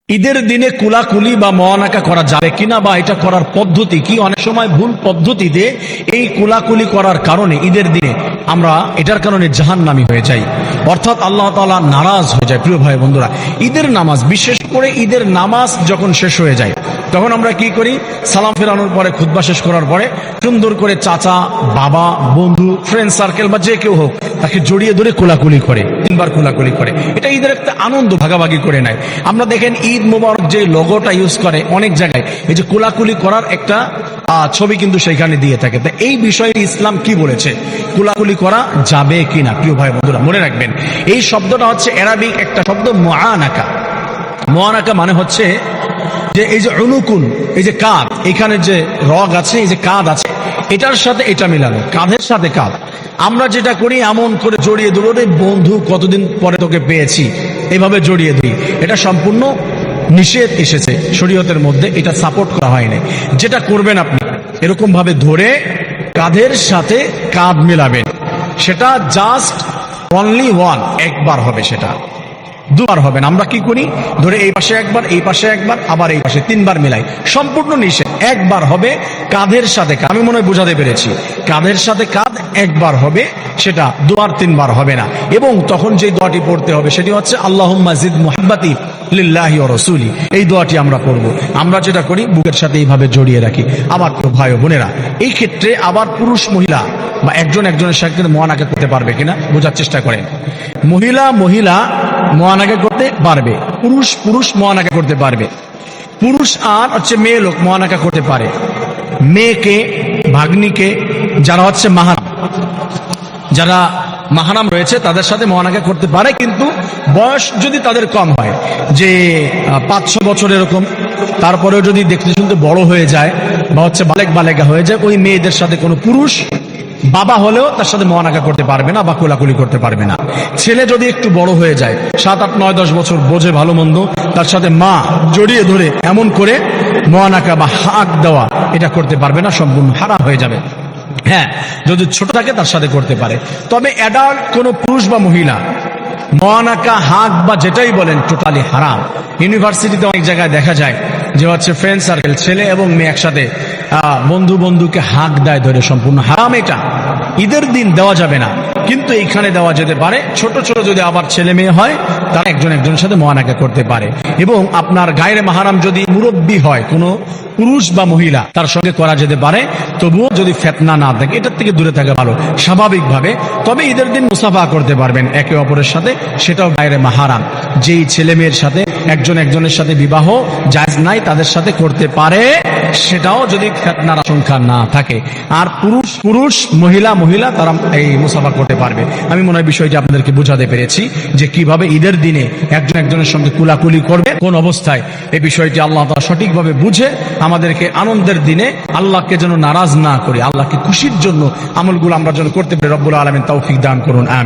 ঈদের দিনে কুলাকুলি বা মওয়ানাকা করা যাবে কিনা বা এটা করার পদ্ধতি কি? অনেক সময় ভুল পদ্ধতিতে এই কুলাকুলি করার কারণে ঈদের দিনে আমরা এটার কারণে জাহান্নামী হয়ে যাই, অর্থাৎ আল্লাহ তাআলা নারাজ হয়ে যায়। প্রিয় ভাই বন্ধুরা, ঈদের নামাজ, বিশেষ করে ঈদের নামাজ যখন শেষ হয়ে যায় তখন আমরা কি করি? সালাম ফেরানোর পরে, খুতবা শেষ করার পরে সুন্দর করে চাচা, বাবা, বন্ধু, ফ্রেন্ড সার্কেল বা যে কেউ হোক তাকে জড়িয়ে ধরে কোলাকুলি করে, তিনবার কোলাকুলি করে। এটা ঈদের একটা আনন্দ ভাগাভাগি করে নেয়। আমরা দেখেন ঈদ মোবারক যে লোগোটা ইউজ করে অনেক জায়গায়, এই যে কোলাকুলি করার একটা ছবি কিন্তু সেইখানে দিয়ে থাকে। তা এই বিষয়ে ইসলাম কি বলেছে, কোলাকুলি করা যাবে কিনা? প্রিয় ভাই বন্ধুরা, মনে রাখবেন এই শব্দটা হচ্ছে আরবিক একটা শব্দ, মুআনাকা। মুআনাকা মানে হচ্ছে যে এই যে উনুকুন, এই যে কাঁধ, এখানে যে রগ আছে, এই যে কাঁধ আছে, এটার সাথে এটা মিলানো, কাঁধের সাথে কাঁধ। আমরা যেটা করি এমন করে জড়িয়ে ধরো, রে বন্ধু কতদিন পরে তোকে পেয়েছি, এভাবে জড়িয়ে দিই। এটা সম্পূর্ণ নিষেধ এসেছে শরীয়তের মধ্যে, এটা সাপোর্ট করা হয়নি। যেটা করবেন আপনি এরকম ভাবে ধরে কাঁধের সাথে কাঁধ মেলাবেন, সেটা জাস্ট অনলি ওয়ান, একবার হবে, সেটা দুবার হবে না। আমরা কি করি? ধরে এই পাশে একবার, এই পাশে একবার, আবার এই পাশে, তিনবার মিলাই। সম্পূর্ণ নিষেধ, একবার হবে কাঁধের সাথে কাঁধ। আমি মনে হয় বোঝাতে পেরেছি, কাঁধের সাথে কাঁধ একবার হবে, সেটা দুবার তিনবার হবে না। এবং তখন যে দোয়াটি পড়তে হবে সেটি হচ্ছে আল্লাহুম্মা জিদ মুহাব্বাতি লিল্লাহি ওয়া রাসূলি। এই দোয়াটি আমরা পড়ব। আমরা যেটা করি বুকের সাথে এইভাবে জড়িয়ে রাখি। আবার তো ভাই ও বোনেরা, এই ক্ষেত্রে আবার পুরুষ মহিলা বা একজন একজনের সাথে মুআনাকা করতে পারবে কিনা বোঝার চেষ্টা করেন। মহিলা মহিলা মুআনাকা করতে পারবে, পুরুষ পুরুষ মুআনাকা করতে পারবে। পুরুষ আর হচ্ছে মেয়ে লোক মুআনাকা করতে পারে। মেয়েকে, ভাগ্নিকে, যারা হচ্ছে মাহরাম, যারা মাহরাম রয়েছে তাদের সাথে মুআনাকা করতে পারে, কিন্তু বয়স যদি তাদের কম হয়, যে 5-6 বছর এরকম, তারপরেও যদি দেখতে শুনতে বড় হয়ে যায় বা হচ্ছে বালেগা হয়ে যায়, ওই মেয়েদের সাথে কোনো পুরুষ বাবা হলেও তার সাথে মুআনাকা করতে পারবে না বা কোলাকুলি করতে পারবে না। ছেলে যদি একটু বড় হয়ে যায়, 7, 8, 9, 10 বছর, বোঝে ভালো মন্দ, তার সাথে মা জড়িয়ে ধরে এমন করে মুআনাকা বা হাক দেওয়া, এটা করতে পারবে না, সম্পূর্ণ হারাম হয়ে যাবে। হ্যাঁ, যদি ছোট থাকে তার সাথে করতে পারে। তবে অ্যাডাল্ট কোনো পুরুষ বা মহিলা মুআনাকা, হাক বা যেটাই বলেন, টোটালি হারাম। ইউনিভার্সিটিতে অনেক জায়গায় দেখা যায় যে হচ্ছে ফ্রেন্ড সার্কেল, ছেলে এবং মেয়ে একসাথে বন্ধু বন্ধুকে হাক দেয় ধরে, সম্পূর্ণ হারাম। এটা ঈদের দিন দেওয়া যাবে না, কিন্তু এইখানে দেওয়া যেতে পারে। ছোট ছোট যদি আবার ছেলে মেয়ে হয়, তারা একজন একজনের সাথে মুআনাকা করতে পারে। এবং আপনার গায়রে মাহরাম যদি মুরব্বী হয়, কোনো পুরুষ বা মহিলা, তার সঙ্গে করা যেতে পারে, তবুও যদি ফিতনা না থাকে, এটার থেকে দূরে থাকা ভালো স্বাভাবিকভাবে। তবে ঈদের দিন মুসাফা করতে পারবেন একে অপরের সাথে, সেটাও গায়রে মাহরাম। যেই ছেলে মেয়ের সাথে একজন একজনের সাথে বিবাহ জায়েজ নাই, তাদের সাথে করতে পারে, সেটাও যদি ফিতনার আশঙ্কা না থাকে। আর পুরুষ পুরুষ, মহিলা মহিলা, তারা এই মুসাফা করতে পারবে। আমি মনে হয় বিষয়টি আপনাদেরকে বোঝাতে পেরেছি যে কিভাবে ঈদের দিনে একজন একজনের সঙ্গে কুলাকুলি করবে, কোন অবস্থায়। এই বিষয়টি আল্লাহ তাআলা সঠিকভাবে বুঝে আমাদেরকে আনন্দের দিনে আল্লাহকে যেন নারাজ না করি, আল্লাহকে খুশির জন্য আমলগুলো আমরা যেন করতে পারি। রব্বুল আলামিন তৌফিক দান করুন, আমিন।